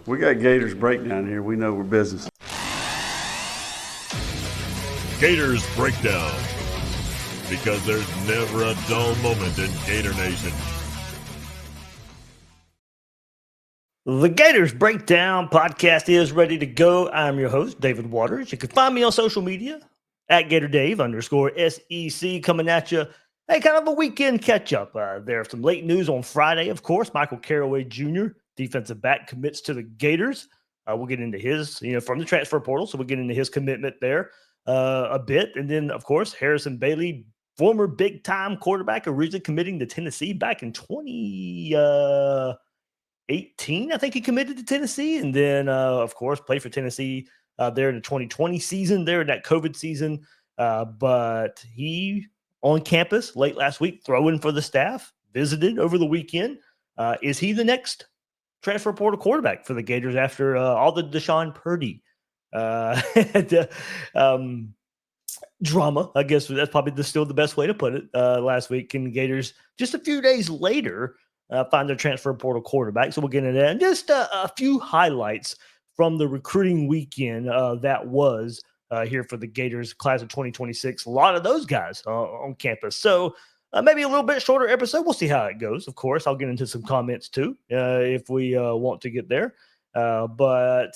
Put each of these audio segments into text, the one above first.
We got Gators Breakdown here. We know we're business. Gators Breakdown, because there's never a dull moment in Gator Nation. The Gators Breakdown podcast is ready to go. I'm your host, David Waters. You can find me on social media at GatorDave_SEC, coming at you. Hey, kind of a weekend catch-up. There's some late news on Friday, of course. Michael Caraway Jr., defensive back, commits to the Gators. We'll get into his, from the transfer portal, so we'll get into his commitment there a bit. And then, of course, Harrison Bailey, former big-time quarterback, originally committing to Tennessee back in 2018, I think he committed to Tennessee. And then, of course, played for Tennessee there in the 2020 season, there in that COVID season. But he on campus late last week, throwing for the staff, visited over the weekend. Is he the next transfer portal quarterback for the Gators after all the Deshaun Purdy drama? I guess that's probably still the best way to put it. Last week, and the Gators just a few days later find their transfer portal quarterback. So we'll get into that. And just a few highlights from the recruiting weekend that was here for the Gators class of 2026. A lot of those guys on campus. So maybe a little bit shorter episode. We'll see how it goes. Of course, I'll get into some comments too if we want to get there. But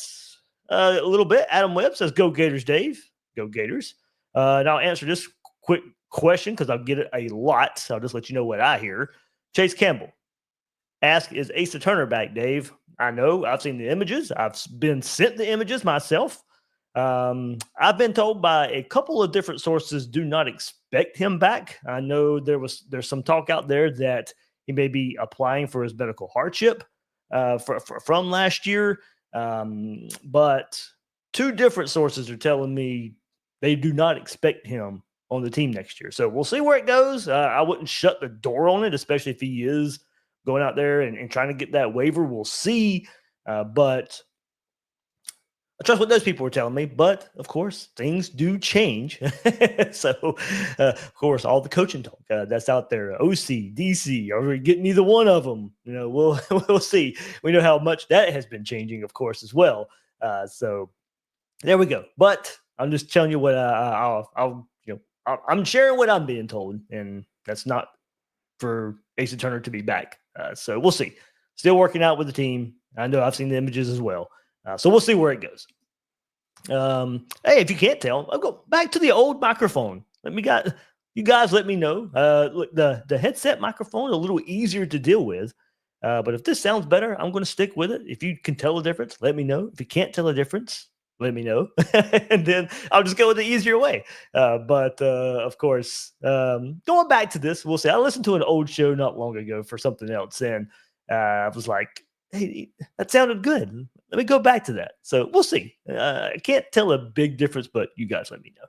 a little bit. Adam Webb says, "Go Gators, Dave. Go Gators." And I'll answer this quick question because I'll get it a lot. So I'll just let you know what I hear. Chase Campbell ask, "Is Asa Turner back, Dave?" I know. I've seen the images. I've been sent the images myself. I've been told by a couple of different sources, do not expect him back. I know there's some talk out there that he may be applying for his medical hardship from last year. But two different sources are telling me they do not expect him on the team next year. So we'll see where it goes. I wouldn't shut the door on it, especially if he is going out there and trying to get that waiver. We'll see. But I trust what those people were telling me, but of course, things do change. So, of course, all the coaching talk that's out there, OC, DC, are we getting either one of them? We'll see. We know how much that has been changing, of course, as well. So there we go. But I'm just telling you what I'm sharing what I'm being told, and that's not for Asa Turner to be back. So we'll see. Still working out with the team. I know I've seen the images as well. So we'll see where it goes. Hey, if you can't tell, I'll go back to the old microphone. You guys let me know. Look, the headset microphone is a little easier to deal with. But if this sounds better, I'm going to stick with it. If you can tell the difference, let me know. If you can't tell the difference, let me know. And then I'll just go with the easier way. But of course, going back to this, we'll see. I listened to an old show not long ago for something else, and I was like, hey, that sounded good. Let me go back to that. So we'll see. I can't tell a big difference, but you guys let me know.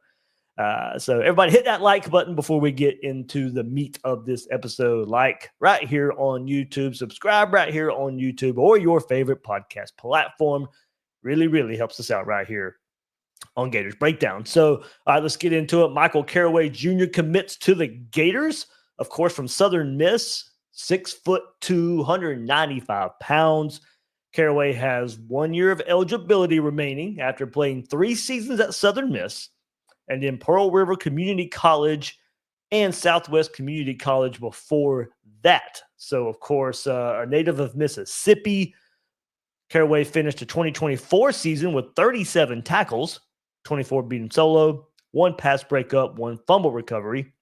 So everybody hit that like button before we get into the meat of this episode. Like right here on YouTube, subscribe right here on YouTube or your favorite podcast platform. Really, really helps us out right here on Gators Breakdown. So let's get into it. Michael Caraway Jr. commits to the Gators, of course, from Southern Miss, 6'2", 195 pounds. Caraway has 1 year of eligibility remaining after playing 3 seasons at Southern Miss and then Pearl River Community College and Southwest Community College before that. So, of course, a native of Mississippi, Caraway finished the 2024 season with 37 tackles, 24 being solo, 1 pass breakup, 1 fumble recovery.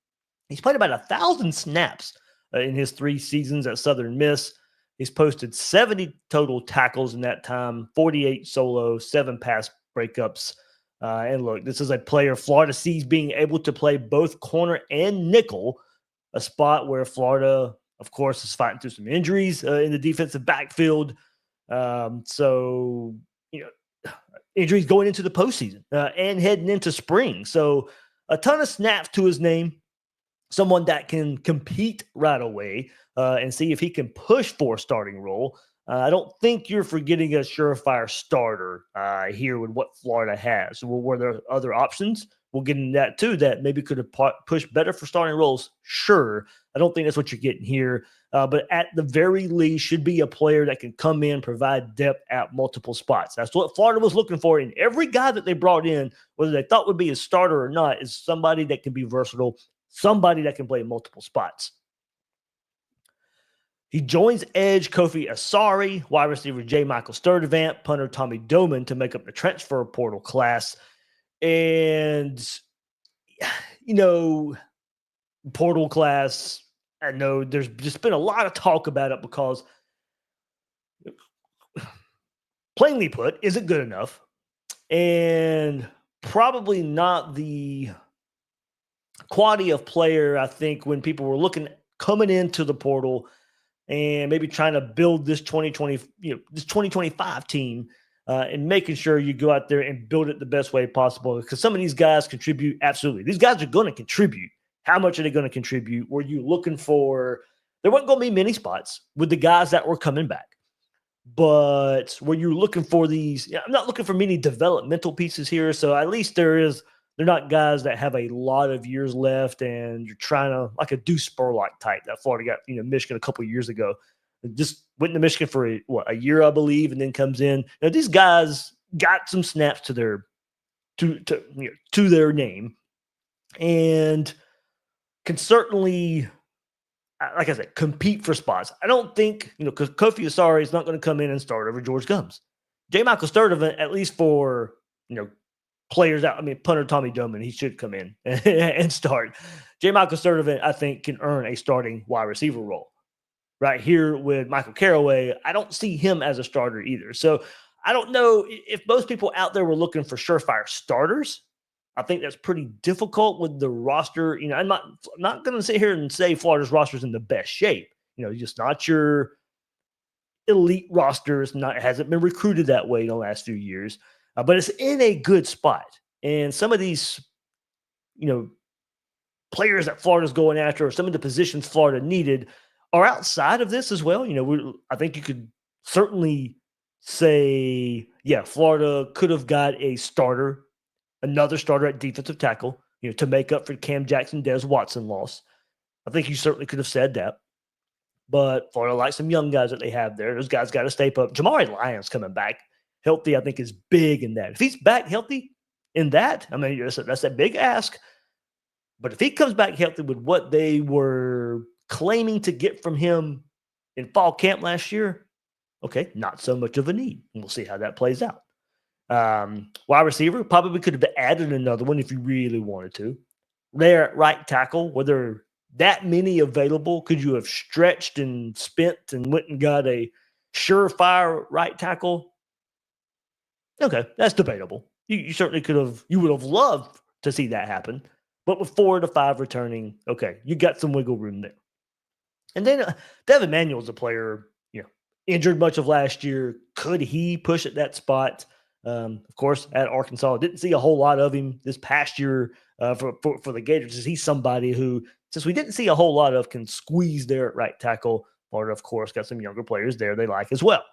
He's played about 1,000 snaps in his 3 seasons at Southern Miss. He's posted 70 total tackles in that time, 48 solo, 7 pass breakups. And look, this is a player Florida sees being able to play both corner and nickel, a spot where Florida, of course, is fighting through some injuries in the defensive backfield. So, injuries going into the postseason and heading into spring. So a ton of snaps to his name. Someone that can compete right away and see if he can push for a starting role. I don't think you're forgetting a surefire starter here with what Florida has. Were there other options? We'll get into that too, that maybe could have pushed better for starting roles. Sure. I don't think that's what you're getting here. but at the very least should be a player that can come in, provide depth at multiple spots. That's what Florida was looking for in every guy that they brought in, whether they thought would be a starter or not, is somebody that can be versatile, somebody that can play multiple spots. He joins edge Kofi Asari, wide receiver J. Michael Sturdivant, punter Tommy Doman to make up the transfer portal class. And, portal class, I know there's just been a lot of talk about it because, plainly put, isn't good enough. And probably not the quality of player, I think, when people were coming into the portal and maybe trying to build this 2025 team and making sure you go out there and build it the best way possible. Because some of these guys contribute, absolutely. These guys are going to contribute. How much are they going to contribute? Were you looking for – there weren't going to be many spots with the guys that were coming back. But were you looking for these – I'm not looking for many developmental pieces here. So at least they're not guys that have a lot of years left and you're trying to, like a Deuce Spurlock type that Florida got, Michigan a couple of years ago. Just went to Michigan for a year, I believe, and then comes in. These guys got some snaps to their name and can certainly, like I said, compete for spots. I don't think, because Kofi Asari is not going to come in and start over George Gumbs. J. Michael Sturdivant, at least for, players out. Punter Tommy Doman, he should come in and start. J. Michael Sturdivant, I think, can earn a starting wide receiver role. Right here with Michael Caraway, I don't see him as a starter either. So I don't know if most people out there were looking for surefire starters. I think that's pretty difficult with the roster. I'm not going to sit here and say Florida's roster is in the best shape. Just not your elite roster. It hasn't been recruited that way in the last few years. But it's in a good spot. And some of these, players that Florida's going after, or some of the positions Florida needed, are outside of this as well. I think you could certainly say, Florida could have got another starter at defensive tackle, to make up for Cam Jackson, Des Watson loss. I think you certainly could have said that. But Florida likes some young guys that they have there. Those guys got to step up. Jamari Lyons coming back healthy, I think, is big in that. If he's back healthy in that, that's a big ask. But if he comes back healthy with what they were claiming to get from him in fall camp last year, okay, not so much of a need. And we'll see how that plays out. Wide receiver, probably could have added another one if you really wanted to. There at right tackle, were there that many available? Could you have stretched and spent and went and got a surefire right tackle? Okay, that's debatable. You certainly could have. You would have loved to see that happen. But with 4 to 5 returning, okay, you got some wiggle room there. And then Devin Manuel's a player, injured much of last year. Could he push at that spot? Of course, at Arkansas, didn't see a whole lot of him this past year for the Gators. Is he somebody who, since we didn't see a whole lot of, can squeeze there at right tackle? Florida, of course, got some younger players there they like as well.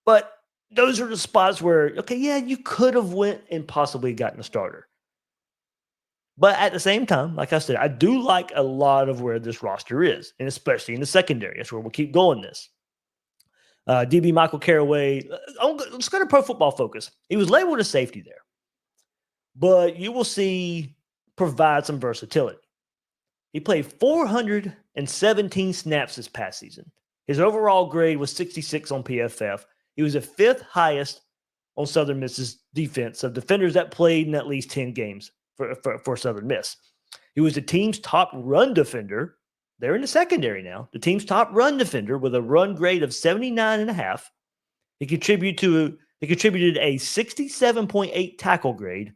But those are the spots where, okay, you could have went and possibly gotten a starter. But at the same time, like I said, I do like a lot of where this roster is, and especially in the secondary. That's where we'll keep going this. DB Michael Caraway, let's go to Pro Football Focus. He was labeled a safety there. But you will see provide some versatility. He played 417 snaps this past season. His overall grade was 66 on PFF. He was the 5th highest on Southern Miss's defense of defenders that played in at least 10 games for Southern Miss. He was the team's top run defender. They're in the secondary now. The team's top run defender with a run grade of 79.5. He contributed a 67.8 tackle grade.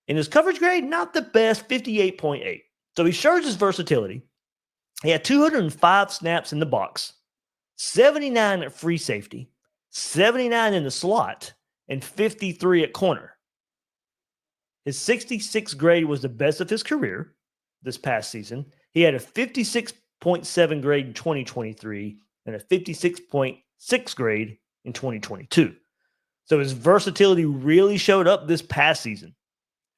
And his coverage grade, not the best, 58.8. So he shows his versatility. He had 205 snaps in the box, 79 at free safety, 79 in the slot, and 53 at corner. His 66 grade was the best of his career this past season. He had a 56.7 grade in 2023 and a 56.6 grade in 2022. So his versatility really showed up this past season,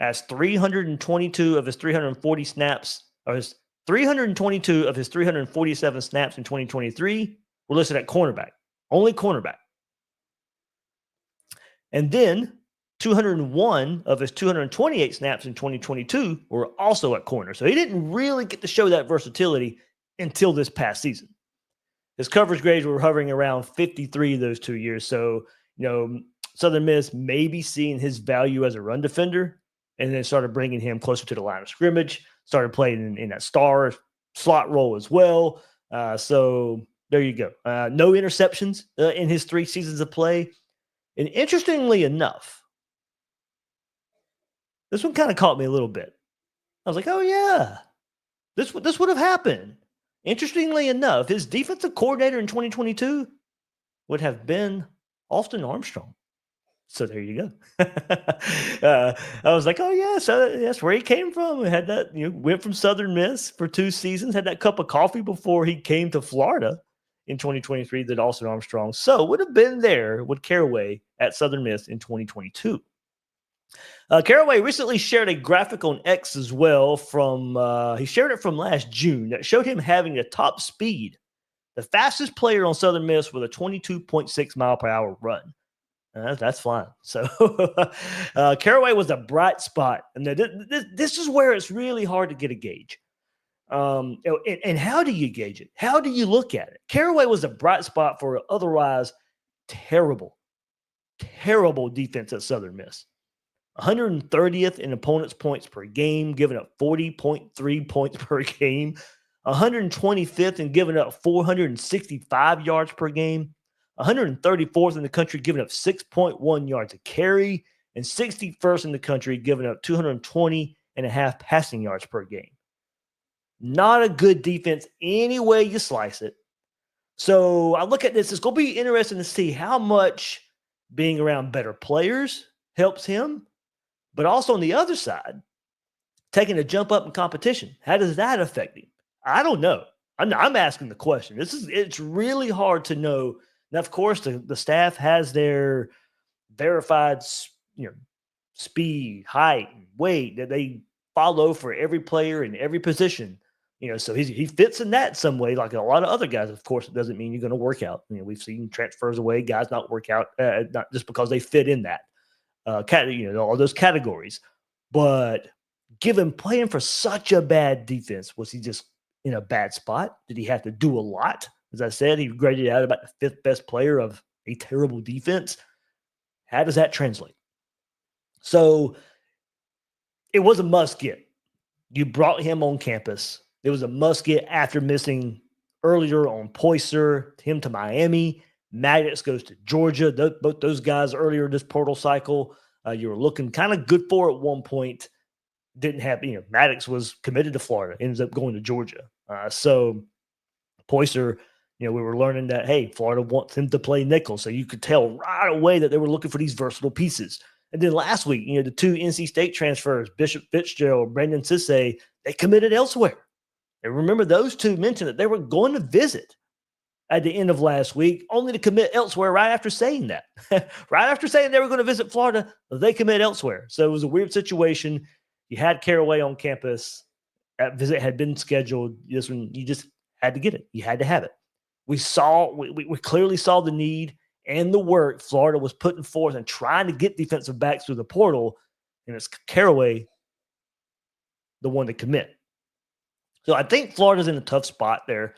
as 322 of his 340 snaps, or his 322 of his 347 snaps in 2023 were listed at cornerback, only cornerback. And then 201 of his 228 snaps in 2022 were also at corner. So he didn't really get to show that versatility until this past season. His coverage grades were hovering around 53 those 2 years. So, Southern Miss may be seeing his value as a run defender and then started bringing him closer to the line of scrimmage, started playing in that star slot role as well. So there you go. No interceptions in his 3 seasons of play. And interestingly enough, this one kind of caught me a little bit. I was like, oh, yeah, this would have happened. Interestingly enough, his defensive coordinator in 2022 would have been Austin Armstrong. So there you go. I was like, oh, yeah, so that's where he came from. We had that, went from Southern Miss for 2 seasons, had that cup of coffee before he came to Florida in 2023, that Austin Armstrong. So would have been there with Caraway at Southern Miss in 2022. Caraway recently shared a graphic on X as well he shared it from last June that showed him having the top speed, the fastest player on Southern Miss with a 22.6 mile per hour run. That's fine. So Caraway was a bright spot. And this is where it's really hard to get a gauge. And how do you gauge it? How do you look at it? Caraway was a bright spot for an otherwise terrible defense at Southern Miss. 130th in opponents' points per game, giving up 40.3 points per game. 125th in giving up 465 yards per game. 134th in the country, giving up 6.1 yards a carry. And 61st in the country, giving up 220.5 passing yards per game. Not a good defense any way you slice it. So I look at this. It's going to be interesting to see how much being around better players helps him. But also on the other side, taking a jump up in competition. How does that affect him? I don't know. I'm asking the question. It's really hard to know. Now, of course, the staff has their verified speed, height, and weight that they follow for every player in every position. So he fits in that some way, like a lot of other guys. Of course, it doesn't mean you're going to work out. We've seen transfers away, guys not work out, not just because they fit in that, all those categories. But given playing for such a bad defense, was he just in a bad spot? Did he have to do a lot? As I said, he graded out about the 5th best player of a terrible defense. How does that translate? So it was a must get. You brought him on campus. It was a must get after missing earlier on Poyser, him to Miami. Maddox goes to Georgia. Both those guys earlier this portal cycle, you were looking kind of good for at one point. Didn't have, Maddox was committed to Florida, ends up going to Georgia. So Poyser, we were learning that, hey, Florida wants him to play nickel. So you could tell right away that they were looking for these versatile pieces. And then last week, the 2 NC State transfers, Bishop Fitzgerald, Brandon Sisse, they committed elsewhere. And remember, those 2 mentioned that they were going to visit at the end of last week, only to commit elsewhere right after saying that. Right after saying they were going to visit Florida, they commit elsewhere. So it was a weird situation. You had Caraway on campus. That visit had been scheduled. This one, you just had to get it. You had to have it. We clearly saw the need and the work Florida was putting forth and trying to get defensive backs through the portal, and it's Caraway, the one to commit. So I think Florida's in a tough spot there.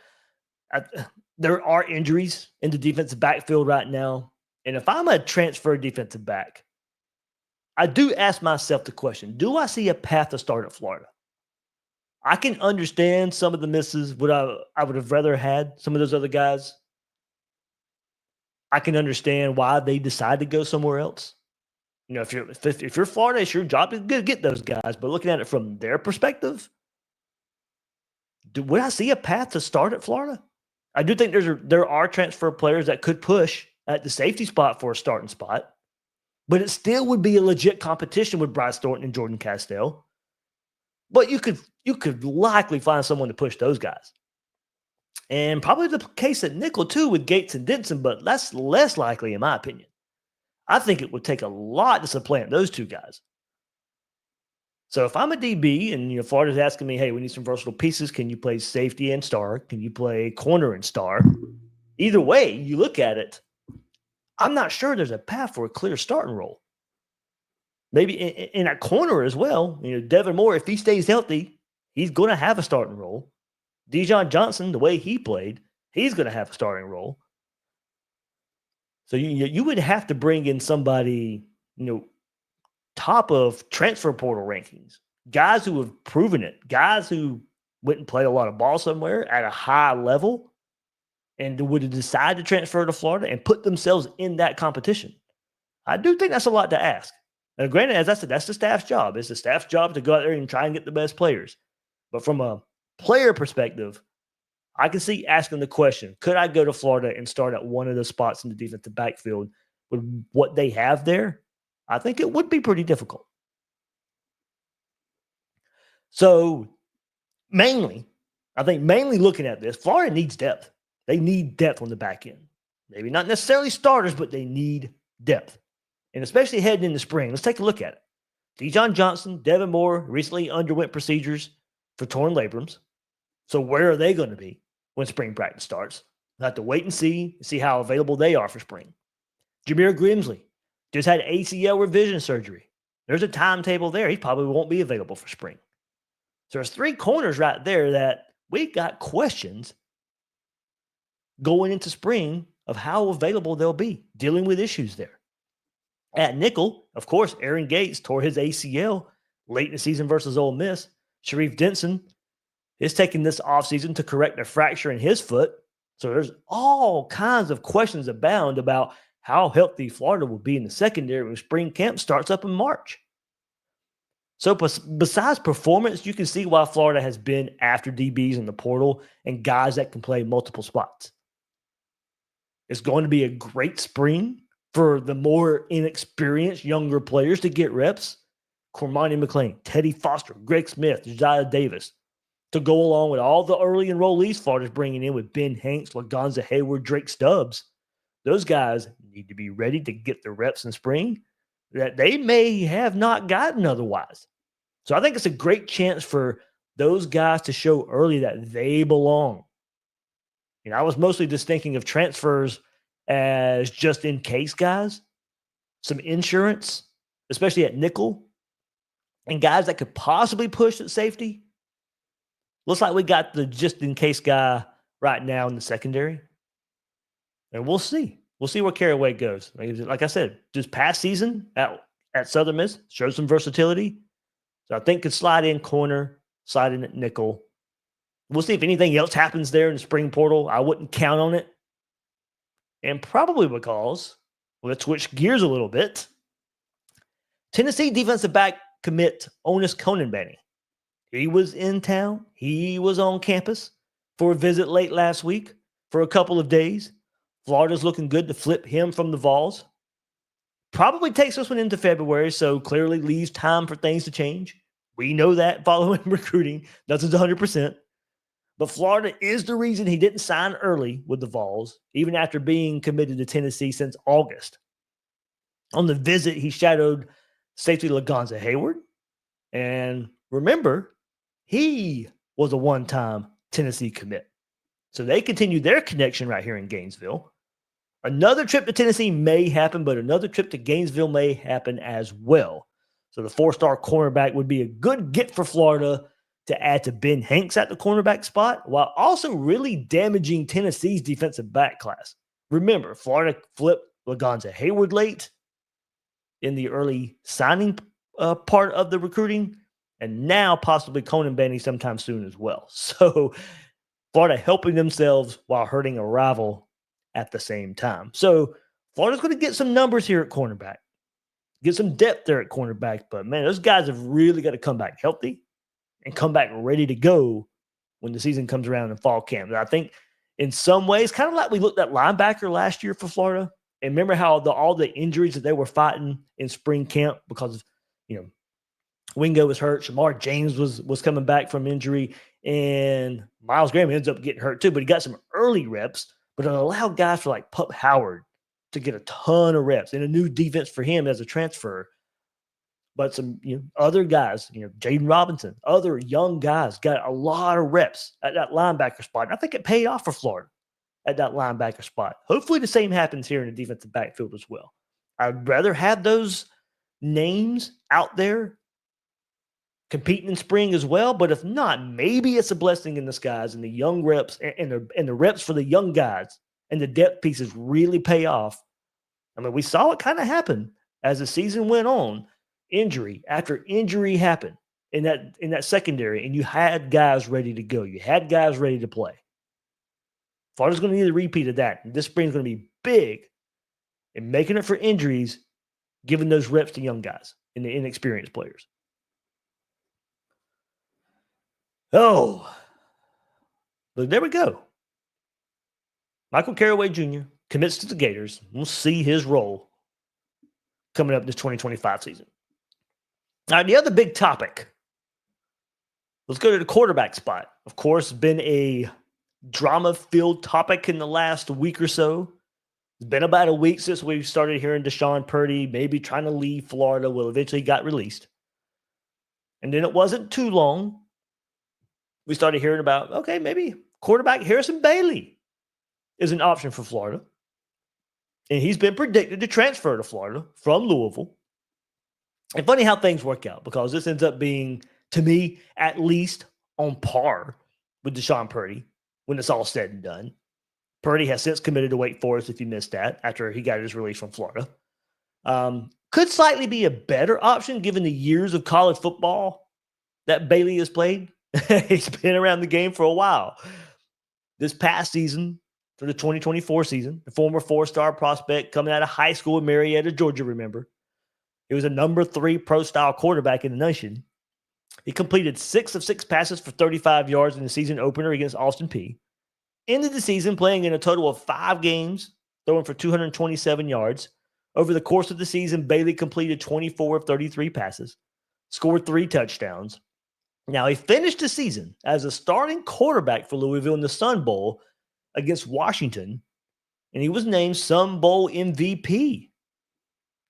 There are injuries in the defensive backfield right now, and if I'm a transfer defensive back, I do ask myself the question, do I see a path to start at Florida? I can understand some of the misses. I would have rather had some of those other guys. I can understand why they decide to go somewhere else. If you're Florida, it's your job to get those guys. But looking at it from their perspective, would I see a path to start at Florida? I do think there are transfer players that could push at the safety spot for a starting spot, but it still would be a legit competition with Bryce Thornton and Jordan Castell. But you could likely find someone to push those guys. And probably the case at nickel, too, with Gates and Denson, but that's less likely, in my opinion. I think it would take a lot to supplant those 2 guys. So if I'm a DB and Florida's asking me, hey, we need some versatile pieces. Can you play safety and star? Can you play corner and star? Either way, you look at it, I'm not sure there's a path for a clear starting role. Maybe in a corner as well. Devin Moore, if he stays healthy, he's going to have a starting role. Dijon Johnson, the way he played, he's going to have a starting role. So you would have to bring in somebody, top of transfer portal rankings, guys who have proven it, guys who went and played a lot of ball somewhere at a high level and would decide to transfer to Florida and put themselves in that competition. I do think that's a lot to ask. Now, granted, as I said, that's the staff's job. It's the staff's job to go out there and try and get the best players. But from a player perspective, I can see asking the question, could I go to Florida and start at one of the spots in the defensive backfield with what they have there? I think it would be pretty difficult. So mainly looking at this, Florida needs depth. They need depth on the back end. Maybe not necessarily starters, but they need depth. And especially heading into spring, let's take a look at it. Dijon Johnson, Devin Moore recently underwent procedures for torn labrums. So where are they going to be when spring practice starts? We'll have to wait and see how available they are for spring. Jameer Grimsley just had ACL revision surgery. There's a timetable there. He probably won't be available for spring. So there's 3 corners right there that we got questions going into spring of how available they'll be, dealing with issues there. At nickel, of course, Aaron Gates tore his ACL late in the season versus Ole Miss. Sharif Denson is taking this offseason to correct a fracture in his foot. So there's all kinds of questions abound about how healthy Florida will be in the secondary when spring camp starts up in March. So besides performance, you can see why Florida has been after DBs in the portal and guys that can play multiple spots. It's going to be a great spring for the more inexperienced younger players to get reps. Cormani McClain, Teddy Foster, Greg Smith, Josiah Davis, to go along with all the early enrollees Florida's bringing in with Ben Hanks, Lagonza Hayward, Drake Stubbs. Those guys need to be ready to get the reps in spring that they may have not gotten otherwise. So I think it's a great chance for those guys to show early that they belong. I was mostly just thinking of transfers as just in case guys, some insurance, especially at nickel, and guys that could possibly push at safety. Looks like we got the just in case guy right now in the secondary. And we'll see. We'll see where Caraway goes. Like I said, just past season at Southern Miss, showed some versatility. So I think could slide in corner, slide in at nickel. We'll see if anything else happens there in the spring portal. I wouldn't count on it. And probably because, let's switch gears a little bit. Tennessee defensive back commit Onis Conanbanny. He was in town. He was on campus for a visit late last week for a couple of days. Florida's looking good to flip him from the Vols. Probably takes this one into February, so clearly leaves time for things to change. We know that following recruiting. Nothing's 100%. But Florida is the reason he didn't sign early with the Vols, even after being committed to Tennessee since August. On the visit, he shadowed safety Lagonza Hayward. And remember, he was a one-time Tennessee commit. So they continue their connection right here in Gainesville. Another trip to Tennessee may happen, but another trip to Gainesville may happen as well. So the 4-star cornerback would be a good get for Florida to add to Ben Hanks at the cornerback spot, while also really damaging Tennessee's defensive back class. Remember, Florida flipped Lagonza Hayward late in the early signing part of the recruiting, and now possibly Conanbanny sometime soon as well. So Florida helping themselves while hurting a rival at the same time. So Florida's going to get some numbers here at cornerback, get some depth there at cornerback, but man, those guys have really got to come back healthy and come back ready to go when the season comes around in fall camp. And I think in some ways, kind of like we looked at linebacker last year for Florida, and remember how all the injuries that they were fighting in spring camp because, Wingo was hurt, Shamar James was coming back from injury, and Miles Graham ends up getting hurt too, but he got some early reps, but it allowed guys like Pup Howard to get a ton of reps and a new defense for him as a transfer. but some other guys, Jaden Robinson, other young guys got a lot of reps at that linebacker spot. And I think it paid off for Florida at that linebacker spot. Hopefully the same happens here in the defensive backfield as well. I'd rather have those names out there competing in spring as well, but if not, maybe it's a blessing in disguise and the young reps and the reps for the young guys and the depth pieces really pay off. I mean, we saw it kind of happen as the season went on. Injury after injury happened in that secondary, and you had guys ready to go. You had guys ready to play. Florida's going to need a repeat of that. And this spring's going to be big in making it for injuries, giving those reps to young guys and the inexperienced players. Oh, but there we go. Michael Caraway Jr. commits to the Gators. We'll see his role coming up this 2025 season. All right, the other big topic. Let's go to the quarterback spot. Of course, it's been a drama-filled topic in the last week or so. It's been about a week since we started hearing Deshaun Purdy maybe trying to leave Florida. Well, eventually got released. And then it wasn't too long. We started hearing about, okay, maybe quarterback Harrison Bailey is an option for Florida. And he's been predicted to transfer to Florida from Louisville. And funny how things work out, because this ends up being, to me, at least on par with Deshaun Purdy when it's all said and done. Purdy has since committed to Wake Forest, if you missed that, after he got his release from Florida. Could slightly be a better option given the years of college football that Bailey has played. He's been around the game for a while. This past season, for the 2024 season, the former four-star prospect coming out of high school in Marietta, Georgia, remember? He was a number 3 pro-style quarterback in the nation. He completed 6 of 6 passes for 35 yards in the season opener against Austin Peay. Ended the season playing in a total of 5 games, throwing for 227 yards. Over the course of the season, Bailey completed 24 of 33 passes, scored 3 touchdowns. Now, he finished the season as a starting quarterback for Louisville in the Sun Bowl against Washington, and he was named Sun Bowl MVP.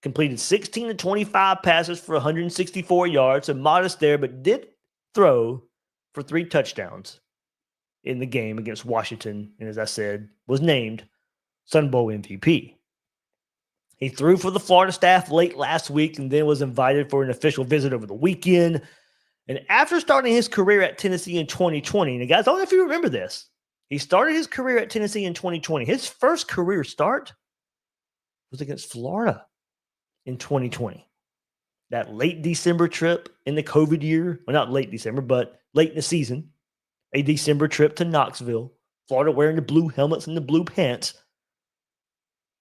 Completed 16 to 25 passes for 164 yards, so modest there, but did throw for 3 touchdowns in the game against Washington, and as I said, was named Sun Bowl MVP. He threw for the Florida staff late last week and then was invited for an official visit over the weekend. And after starting his career at Tennessee in 2020, and guys, I don't know if you remember this, he started his career at Tennessee in 2020. His first career start was against Florida in 2020. That late December trip in the COVID year, well, not late December, but late in the season, a December trip to Knoxville, Florida wearing the blue helmets and the blue pants.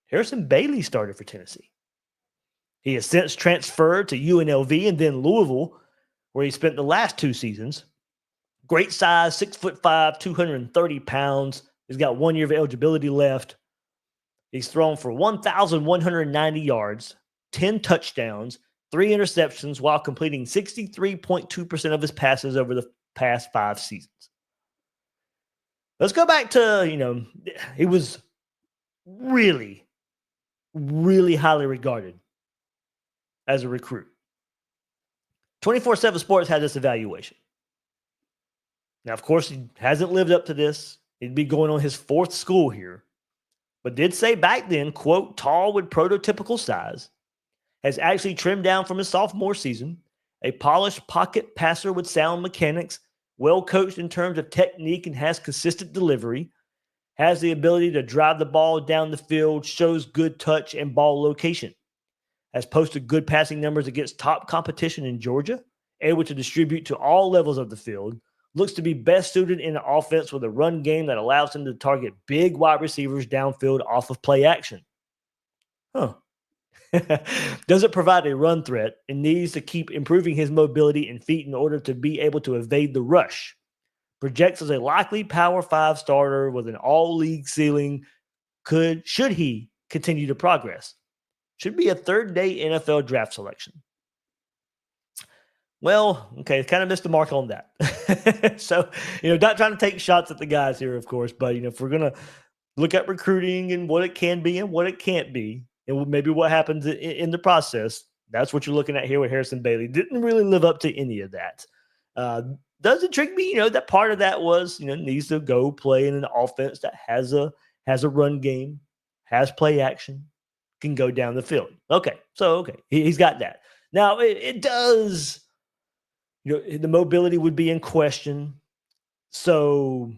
Harrison Bailey started for Tennessee. He has since transferred to UNLV and then Louisville, where he spent the last 2 seasons. Great size, 6'5", 230 pounds. He's got 1 year of eligibility left. He's thrown for 1,190 yards, 10 touchdowns, 3 interceptions, while completing 63.2% of his passes over the past 5 seasons. Let's go back to, he was really, really highly regarded as a recruit. 24/7 Sports had this evaluation. Now, of course, he hasn't lived up to this. He'd be going on his 4th school here, but did say back then, quote, tall with prototypical size, has actually trimmed down from his sophomore season, a polished pocket passer with sound mechanics, well coached in terms of technique and has consistent delivery, has the ability to drive the ball down the field, shows good touch and ball location, has posted good passing numbers against top competition in Georgia, able to distribute to all levels of the field, looks to be best suited in an offense with a run game that allows him to target big wide receivers downfield off of play action. Doesn't provide a run threat and needs to keep improving his mobility and feet in order to be able to evade the rush. Projects as a likely Power 5 starter with an all-league ceiling. Should he continue to progress? Should be a 3rd-day NFL draft selection. Well, okay, kind of missed the mark on that. So, not trying to take shots at the guys here, of course, but, if we're going to look at recruiting and what it can be and what it can't be, and maybe what happens in the process, That's what you're looking at here with Harrison Bailey. Didn't really live up to any of that. Does intrigue me, that part of that was, needs to go play in an offense that has a run game, has play action, can go down the field. Okay, he's got that. Now it does, the mobility would be in question. So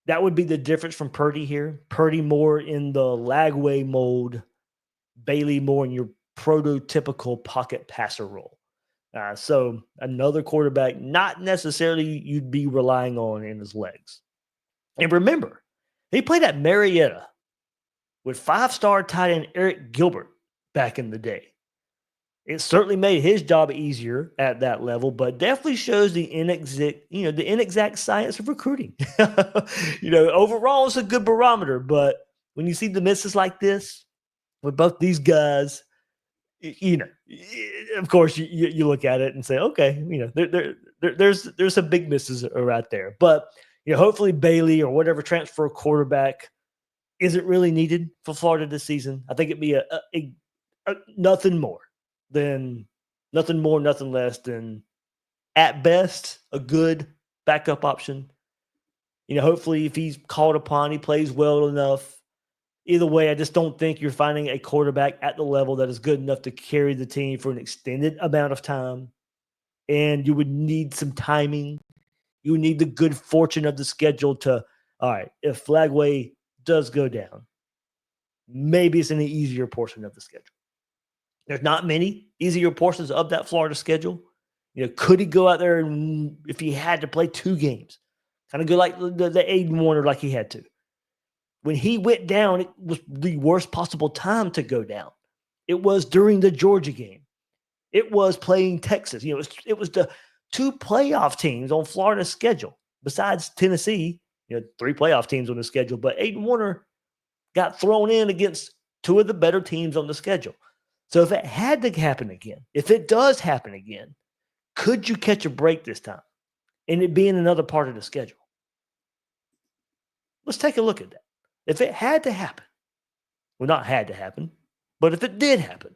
that would be the difference from Purdy here. Purdy more in the Lagway mold, Bailey more in your prototypical pocket passer role. So another quarterback, not necessarily you'd be relying on in his legs. And remember, he played at Marietta with 5-star tight end Eric Gilbert back in the day. It certainly made his job easier at that level, but definitely shows the inexact science of recruiting. Overall, it's a good barometer, but when you see the misses like this with both these guys, of course, you look at it and say, okay, there's some big misses right there. But hopefully Bailey or whatever transfer quarterback isn't really needed for Florida this season. I think it'd be a nothing more, nothing less than at best a good backup option. Hopefully if he's called upon, he plays well enough. Either way, I just don't think you're finding a quarterback at the level that is good enough to carry the team for an extended amount of time. And you would need some timing. You would need the good fortune of the schedule to, all right, if Lagway does go down, maybe it's in the easier portion of the schedule. There's not many easier portions of that Florida schedule. Could he go out there and if he had to play 2 games, kind of go like the Aiden Warner like he had to? When he went down, it was the worst possible time to go down. It was during the Georgia game. It was playing Texas. It was the 2 playoff teams on Florida's schedule. Besides Tennessee, 3 playoff teams on the schedule. But Aiden Warner got thrown in against 2 of the better teams on the schedule. So if it had to happen again, if it does happen again, could you catch a break this time? And it being another part of the schedule? Let's take a look at that. If it had to happen, well, not had to happen, but if it did happen,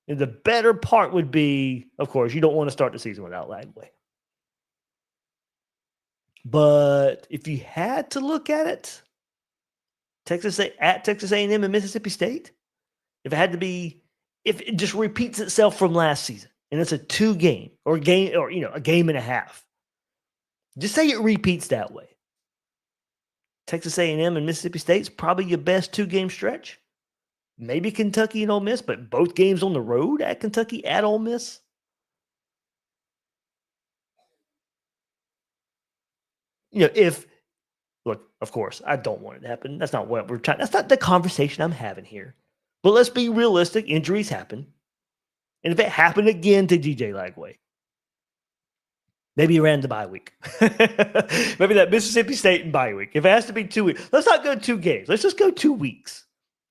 the better part would be, of course, you don't want to start the season without Lagway. But if you had to look at it, at Texas A&M and Mississippi State, if it just repeats itself from last season, and it's a 2-game or a game and a half, just say it repeats that way. Texas A&M and Mississippi State's probably your best 2-game stretch. Maybe Kentucky and Ole Miss, but both games on the road at Kentucky, at Ole Miss. Look, of course, I don't want it to happen. That's not what we're trying. That's not the conversation I'm having here. But let's be realistic. Injuries happen. And if it happened again to DJ Lagway, maybe you ran the bye week. Maybe that Mississippi State and bye week. If it has to be 2 weeks, let's not go 2 games. Let's just go 2 weeks.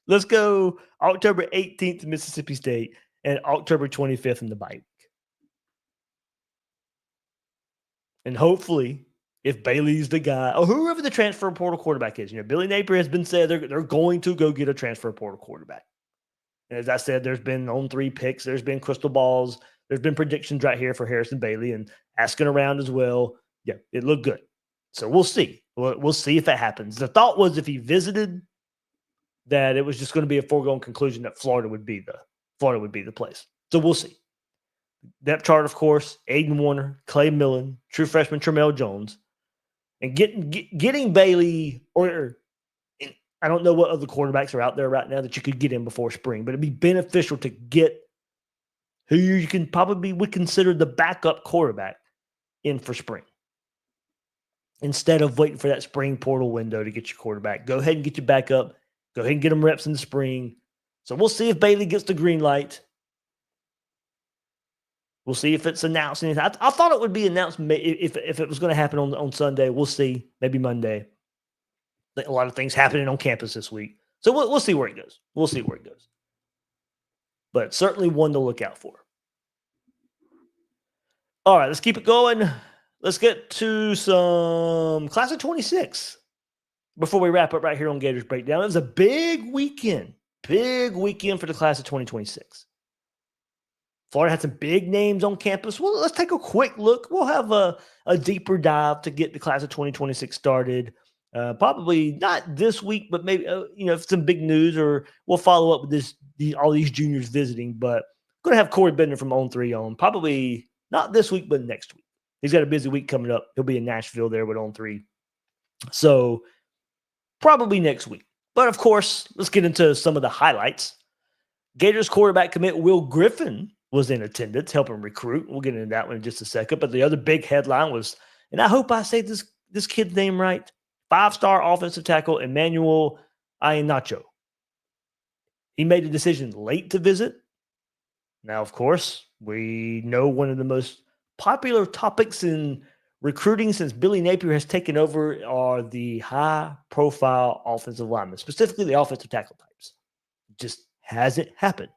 Let's go October 18th in Mississippi State and October 25th in the bye week. And hopefully, if Bailey's the guy, or whoever the transfer portal quarterback is, Billy Napier has been said they're going to go get a transfer portal quarterback. And as I said, there's been on 3 picks. There's been crystal balls. There's been predictions right here for Harrison Bailey and asking around as well. Yeah, it looked good. So we'll see. We'll see if that happens. The thought was if he visited, that it was just going to be a foregone conclusion that Florida would be the place. So we'll see. Depth chart, of course, Aiden Warner, Clay Millen, true freshman Tramel Jones. And getting Bailey, or I don't know what other quarterbacks are out there right now that you could get in before spring, but it'd be beneficial to get who you can probably would consider the backup quarterback in for spring. Instead of waiting for that spring portal window to get your quarterback, go ahead and get your backup. Go ahead and get them reps in the spring. So we'll see if Bailey gets the green light. We'll see if it's announced. I thought it would be announced if it was going to happen on Sunday. We'll see. Maybe Monday. A lot of things happening on campus this week. So we'll see where it goes. We'll see where it goes. But certainly one to look out for. All right, let's keep it going. Let's get to some Class of 26 before we wrap up right here on Gators Breakdown. It was a big weekend for the Class of 2026. Florida had some big names on campus. Well, let's take a quick look. We'll have a deeper dive to get the class of 2026 started. Probably not this week, but maybe some big news, or we'll follow up with all these juniors visiting. But I'm going to have Corey Bender from On 3 on. Probably not this week, but next week. He's got a busy week coming up. He'll be in Nashville there with On 3. So probably next week. But of course, let's get into some of the highlights. Gators quarterback commit Will Griffin was in attendance, helping recruit. We'll get into that one in just a second. But the other big headline was, and I hope I say this kid's name right, 5-star offensive tackle Emmanuel Iheanacho. He made a decision late to visit. Now, of course, we know one of the most popular topics in recruiting since Billy Napier has taken over are the high-profile offensive linemen, specifically the offensive tackle types. Just hasn't happened.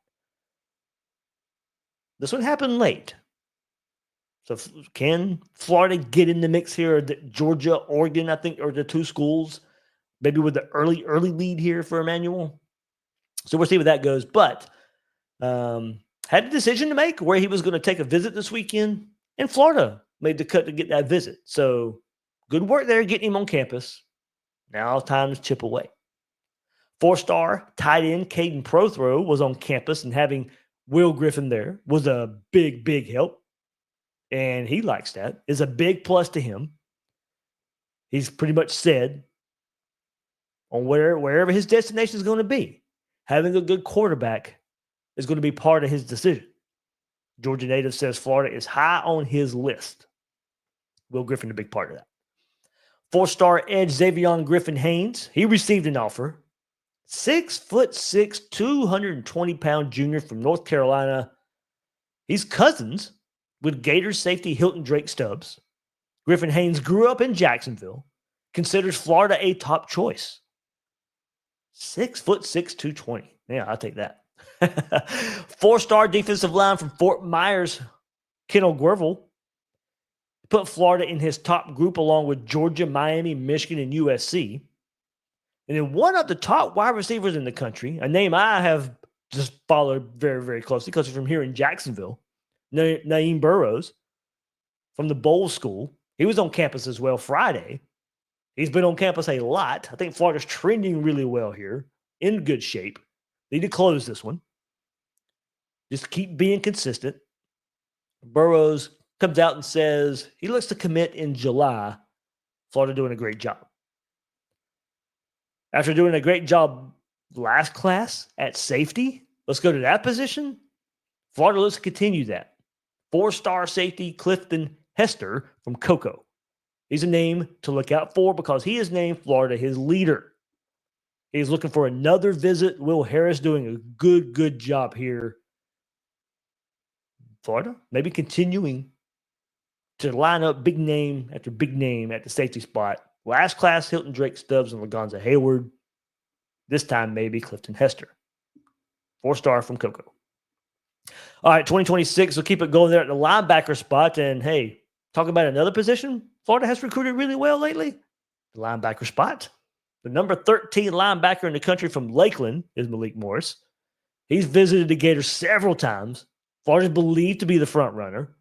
This one happened late. So can Florida get in the mix here? Georgia, Oregon, I think, are the two schools, maybe with the early lead here for Emmanuel. So we'll see where that goes. But had a decision to make where he was going to take a visit this weekend, and Florida made the cut to get that visit. So good work there getting him on campus. Now time to chip away. 4-star tight end Caden Prothrow was on campus, and having Will Griffin there was a big, big help. And he likes that. It's a big plus to him. He's pretty much said on wherever his destination is going to be, having a good quarterback is going to be part of his decision. Georgia native says Florida is high on his list. Will Griffin, a big part of that. 4-star edge Xavion Griffin Haynes, he received an offer. 6'6", 220-pound junior from North Carolina. He's cousins with Gators safety Hilton Drake Stubbs. Griffin Haynes grew up in Jacksonville, considers Florida a top choice. 6'6", 220. Yeah, I'll take that. 4-star defensive line from Fort Myers, Kendall Guerville, put Florida in his top group along with Georgia, Miami, Michigan, and USC. And then one of the top wide receivers in the country, a name I have just followed very, very closely because he's from here in Jacksonville, Naeem Burrows from the Bowl School. He was on campus as well Friday. He's been on campus a lot. I think Florida's trending really well here, in good shape. Need to close this one. Just keep being consistent. Burrows comes out and says he looks to commit in July. Florida doing a great job. After doing a great job last class at safety, let's go to that position. Florida looks to continue that. 4-star safety Clifton Hester from Cocoa. He's a name to look out for because he has named Florida his leader. He's looking for another visit. Will Harris doing a good job here. Florida maybe continuing to line up big name after big name at the safety spot. Last class, Hilton Drake Stubbs and Lagonza Hayward. This time, maybe Clifton Hester. 4-star from Cocoa. All right, 2026, we'll keep it going there at the linebacker spot. And hey, talking about another position, Florida has recruited really well lately. The linebacker spot. The number 13 linebacker in the country from Lakeland is Malik Morris. He's visited the Gators several times. Florida's believed to be the front runner.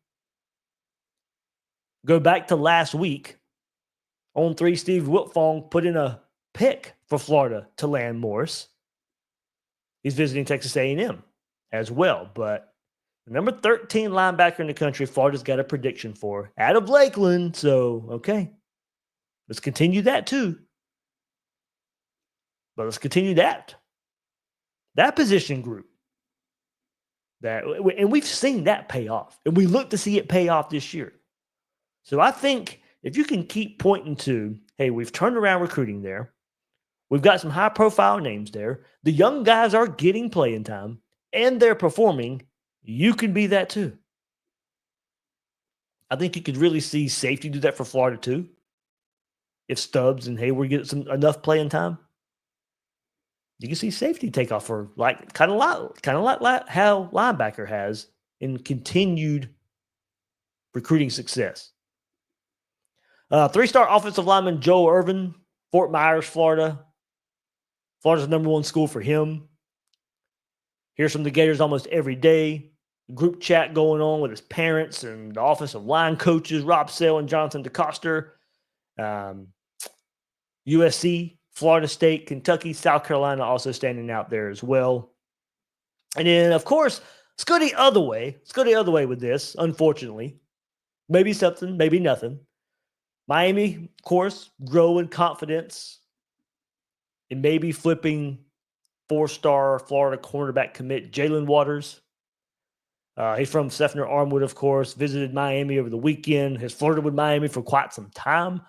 Go back to last week. On 3, Steve Wiltfong put in a pick for Florida to land Morris. He's visiting Texas A&M as well. But the number 13 linebacker in the country, Florida's got a prediction for out of Lakeland. So, okay. Let's continue that too. But let's continue that. That position group. And we've seen that pay off. And we look to see it pay off this year. So I think if you can keep pointing to, hey, we've turned around recruiting there. We've got some high-profile names there. The young guys are getting playing time, and they're performing. You can be that too. I think you could really see safety do that for Florida too. If Stubbs and Hayward get enough playing time, you can see safety take off for kind of like how linebacker has in continued recruiting success. 3-star offensive lineman Joe Irvin, Fort Myers, Florida. Florida's number 1 school for him. Hears from the Gators almost every day. group chat going on with his parents and the office of line coaches, Rob Sale and Jonathan DeCoster. USC, Florida State, Kentucky, South Carolina also standing out there as well. And then, of course, let's go the other way. Let's go the other way with this, unfortunately. Maybe something, maybe nothing. Miami, of course, growing confidence and maybe flipping 4-star Florida cornerback commit Jalen Waters. He's from Sefner Armwood, of course, visited Miami over the weekend, has flirted with Miami for quite some time.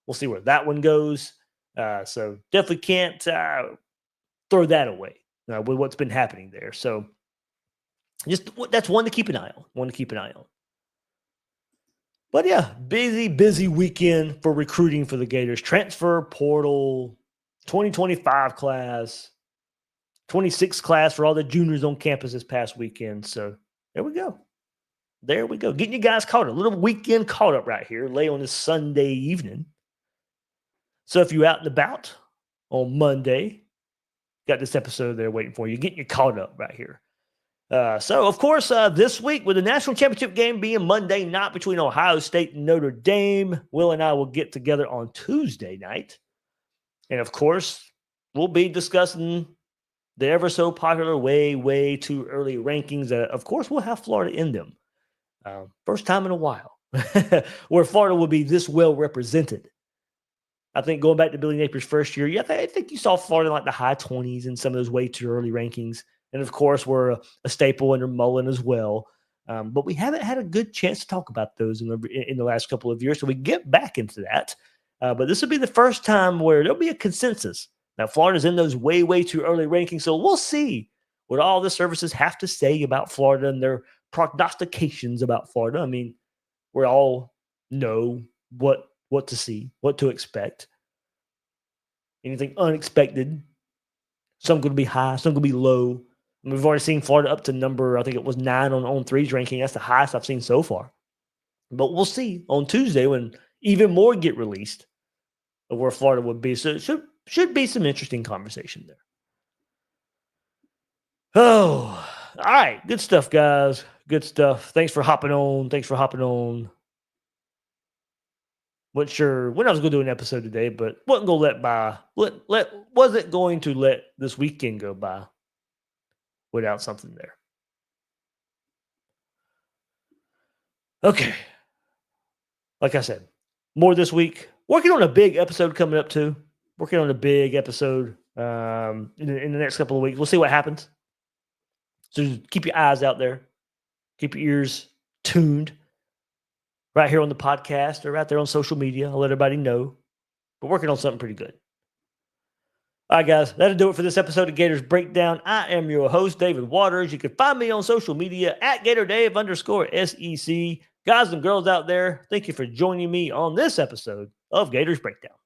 We'll see where that one goes. So definitely can't throw that away with what's been happening there. So just that's one to keep an eye on. But yeah, busy weekend for recruiting for the Gators. Transfer portal, 2025 class, 26 class for all the juniors on campus this past weekend. So there we go. Getting you guys caught up. A little weekend caught up right here, late on this Sunday evening. So if you're out and about on Monday, got this episode there waiting for you. Getting you caught up right here. So, of course, this week with the national championship game being Monday night between Ohio State and Notre Dame, Will and I will get together on Tuesday night. And, of course, we'll be discussing the ever so popular way too early rankings that, of course, will have Florida in them. First time in a while where Florida will be this well represented. I think going back to Billy Napier's first year, I think you saw Florida in like the high 20s in some of those way too early rankings. And, of course, we're a staple under Mullen as well. But we haven't had a good chance to talk about those in the last couple of years. So we get back into that. But this will be the first time where there'll be a consensus. Now, Florida's in those way too early rankings. So we'll see what all the services have to say about Florida and their prognostications about Florida. I mean, we all know what to see, what to expect. Anything unexpected. Some going to be high, some going to be low. And we've already seen Florida up to number, I think it was 9 on threes ranking. That's the highest I've seen so far. But we'll see on Tuesday when even more get released of where Florida would be. So it should be some interesting conversation there. Oh, all right. Good stuff, guys. Good stuff. Thanks for hopping on. Wasn't sure when I was going to do an episode today, but wasn't going to let this weekend go by without something there. Okay. Like I said, more this week. Working on a big episode coming up too. In the next couple of weeks. We'll see what happens. So keep your eyes out there. Keep your ears tuned. Right here on the podcast or out there on social media. I'll let everybody know. We're working on something pretty good. All right, guys. That'll do it for this episode of Gators Breakdown. I am your host, David Waters. You can find me on social media at GatorDave_SEC. Guys and girls out there, thank you for joining me on this episode of Gators Breakdown.